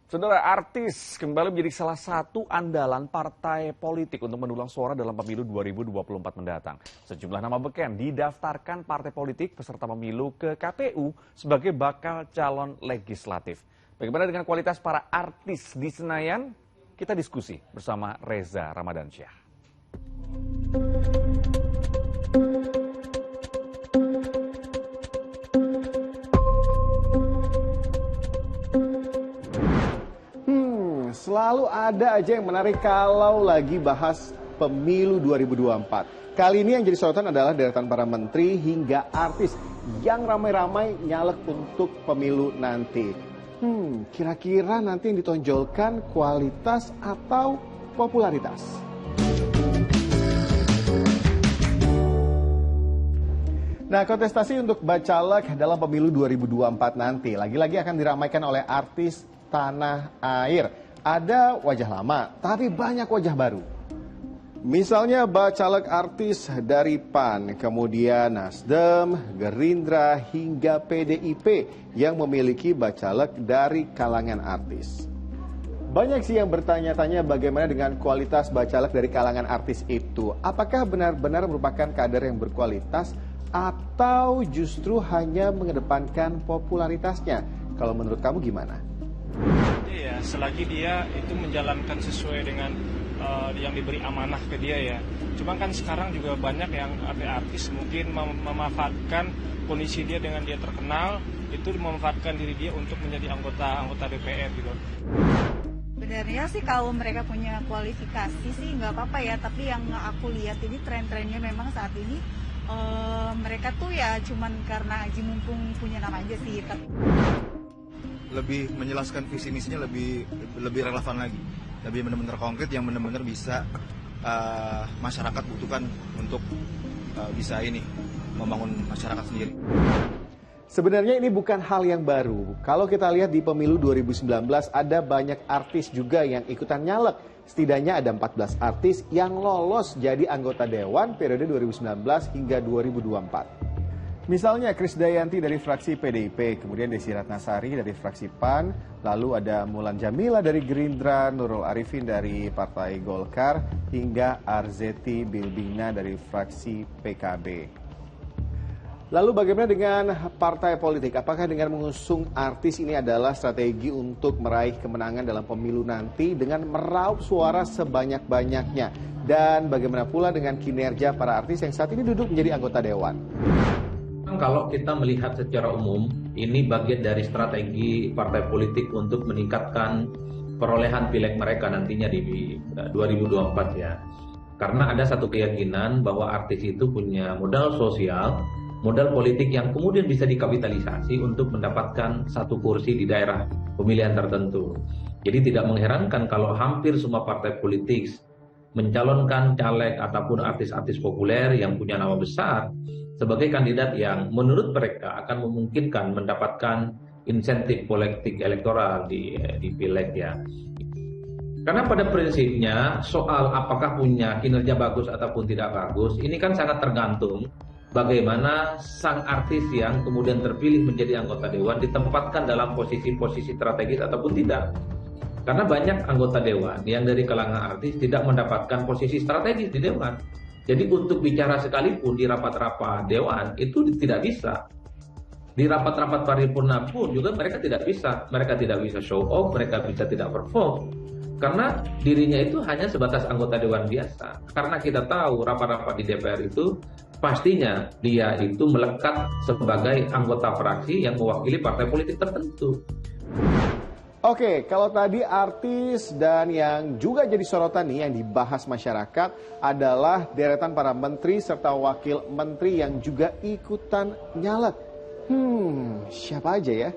Saudara, artis kembali menjadi salah satu andalan partai politik untuk mendulang suara dalam pemilu 2024 mendatang. Sejumlah nama beken didaftarkan partai politik peserta pemilu ke KPU sebagai bakal calon legislatif. Bagaimana dengan kualitas para artis di Senayan? Kita diskusi bersama Reza Ramadansyah. Selalu ada aja yang menarik kalau lagi bahas pemilu 2024. Kali ini yang jadi sorotan adalah deretan para menteri hingga artis yang ramai-ramai nyalek untuk pemilu nanti. Kira-kira nanti yang ditonjolkan kualitas atau popularitas? Nah, kontestasi untuk bacalek dalam pemilu 2024 nanti lagi-lagi akan diramaikan oleh artis tanah air. Ada wajah lama, tapi banyak wajah baru. Misalnya bacalek artis dari PAN, kemudian Nasdem, Gerindra, hingga PDIP yang memiliki bacalek dari kalangan artis. Banyak sih yang bertanya-tanya bagaimana dengan kualitas bacalek dari kalangan artis itu. Apakah benar-benar merupakan kader yang berkualitas atau justru hanya mengedepankan popularitasnya? Kalau menurut kamu gimana? Ya, selagi dia itu menjalankan sesuai dengan yang diberi amanah ke dia ya. Cuma kan sekarang juga banyak yang artis mungkin memanfaatkan kondisi dia dengan dia terkenal, itu memanfaatkan diri dia untuk menjadi anggota DPR gitu. Sebenarnya sih kalau mereka punya kualifikasi sih nggak apa-apa ya, tapi yang aku lihat ini tren-trennya memang saat ini mereka tuh ya cuman karena aji mumpung punya nama aja sih. Lebih menjelaskan visi misinya lebih relevan lagi, lebih benar-benar konkret yang benar-benar bisa masyarakat butuhkan untuk bisa membangun masyarakat sendiri. Sebenarnya ini bukan hal yang baru. Kalau kita lihat di pemilu 2019 ada banyak artis juga yang ikutan nyalek. Setidaknya ada 14 artis yang lolos jadi anggota dewan periode 2019 hingga 2024. Misalnya Krisdayanti dari fraksi PDIP, kemudian Desi Ratnasari dari fraksi PAN, lalu ada Mulan Jamila dari Gerindra, Nurul Arifin dari Partai Golkar, hingga Arzeti Bilbina dari fraksi PKB. Lalu bagaimana dengan partai politik? Apakah dengan mengusung artis ini adalah strategi untuk meraih kemenangan dalam pemilu nanti dengan meraup suara sebanyak-banyaknya? Dan bagaimana pula dengan kinerja para artis yang saat ini duduk menjadi anggota dewan? Kalau kita melihat secara umum, ini bagian dari strategi partai politik untuk meningkatkan perolehan pileg mereka nantinya di 2024 ya. Karena ada satu keyakinan bahwa artis itu punya modal sosial, modal politik yang kemudian bisa dikapitalisasi untuk mendapatkan satu kursi di daerah pemilihan tertentu. Jadi tidak mengherankan kalau hampir semua partai politik mencalonkan caleg ataupun artis-artis populer yang punya nama besar sebagai kandidat yang menurut mereka akan memungkinkan mendapatkan insentif politik elektoral di pileg ya. Karena pada prinsipnya soal apakah punya kinerja bagus ataupun tidak bagus, ini kan sangat tergantung bagaimana sang artis yang kemudian terpilih menjadi anggota dewan ditempatkan dalam posisi-posisi strategis ataupun tidak. Karena banyak anggota dewan yang dari kalangan artis tidak mendapatkan posisi strategis di dewan. Jadi untuk bicara sekalipun di rapat-rapat dewan itu tidak bisa. Di rapat-rapat paripurna pun juga mereka tidak bisa. Mereka tidak bisa show off, mereka bisa tidak perform. Karena dirinya itu hanya sebatas anggota dewan biasa. Karena kita tahu rapat-rapat di DPR itu pastinya dia itu melekat sebagai anggota fraksi yang mewakili partai politik tertentu. Oke, kalau tadi artis dan yang juga jadi sorotan nih yang dibahas masyarakat adalah deretan para menteri serta wakil menteri yang juga ikutan nyalek. Siapa aja ya?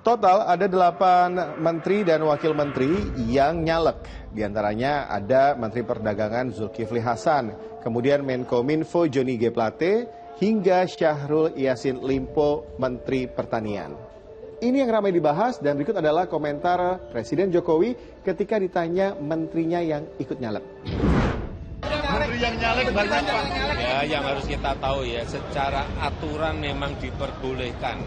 Total ada 8 menteri dan wakil menteri yang nyalek. Di antaranya ada Menteri Perdagangan Zulkifli Hasan, kemudian Menkominfo Johnny G. Plate, hingga Syahrul Yassin Limpo, Menteri Pertanian. Ini yang ramai dibahas dan berikut adalah komentar Presiden Jokowi ketika ditanya menterinya yang ikut nyalek. Menteri yang nyalek banyak Pak. Ya, yang harus kita tahu ya, secara aturan memang diperbolehkan.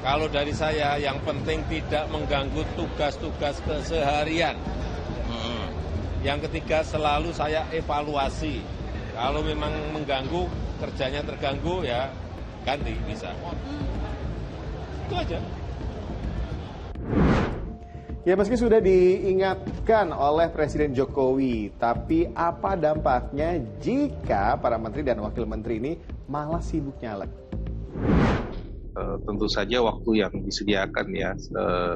Kalau dari saya, yang penting tidak mengganggu tugas-tugas keseharian. Yang ketiga, selalu saya evaluasi. Kalau memang mengganggu, kerjanya terganggu, ya ganti, bisa. Itu aja. Ya, meski sudah diingatkan oleh Presiden Jokowi, tapi apa dampaknya jika para menteri dan wakil menteri ini malah sibuk nyalek? Tentu saja waktu yang disediakan ya,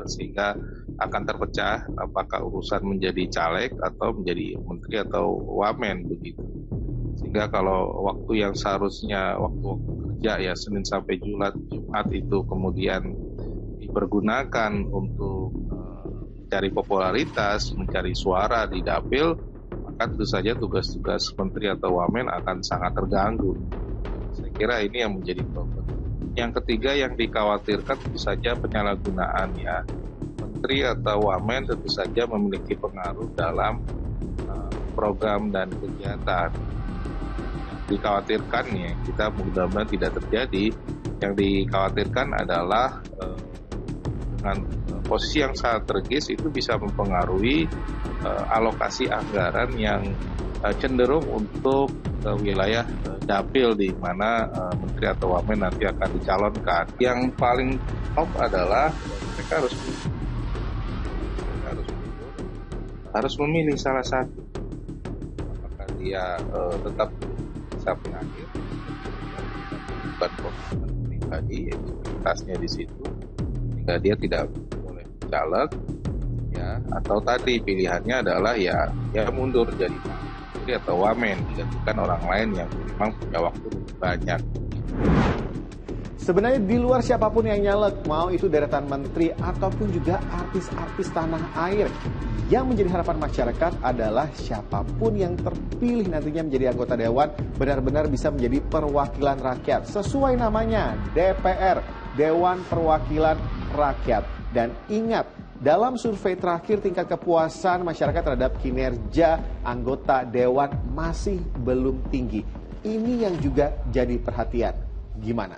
sehingga akan terpecah apakah urusan menjadi caleg atau menjadi menteri atau wamen begitu. Sehingga kalau waktu yang seharusnya waktu kerja ya Senin sampai Jumat itu kemudian dipergunakan untuk mencari popularitas, mencari suara di dapil, maka tentu saja tugas-tugas menteri atau wamen akan sangat terganggu. Saya kira ini yang menjadi problem. Yang ketiga yang dikhawatirkan tentu saja penyalahgunaan ya. Menteri atau wamen tentu saja memiliki pengaruh dalam program dan kegiatan. Dikhawatirkan ya, kita mudah-mudahan tidak terjadi. Yang dikhawatirkan adalah dengan posisi yang sangat strategis itu bisa mempengaruhi alokasi anggaran yang cenderung untuk wilayah dapil di mana menteri atau wamen nanti akan dicalonkan. Yang paling top adalah mereka harus memilih salah satu. Apakah dia tetap sampai akhir bukan komitmen pribadi, yaitu prioritasnya di situ, sehingga dia tidak boleh caleg, ya, atau tadi pilihannya adalah ya mundur jadi menteri atau wamen, digantikan orang lain yang memang punya waktu lebih banyak. Sebenarnya di luar siapapun yang nyalek, mau itu deretan menteri ataupun juga artis-artis tanah air, yang menjadi harapan masyarakat adalah siapapun yang terpilih nantinya menjadi anggota dewan benar-benar bisa menjadi perwakilan rakyat. Sesuai namanya, DPR, Dewan Perwakilan Rakyat. Dan ingat, dalam survei terakhir tingkat kepuasan masyarakat terhadap kinerja anggota dewan masih belum tinggi. Ini yang juga jadi perhatian. Gimana?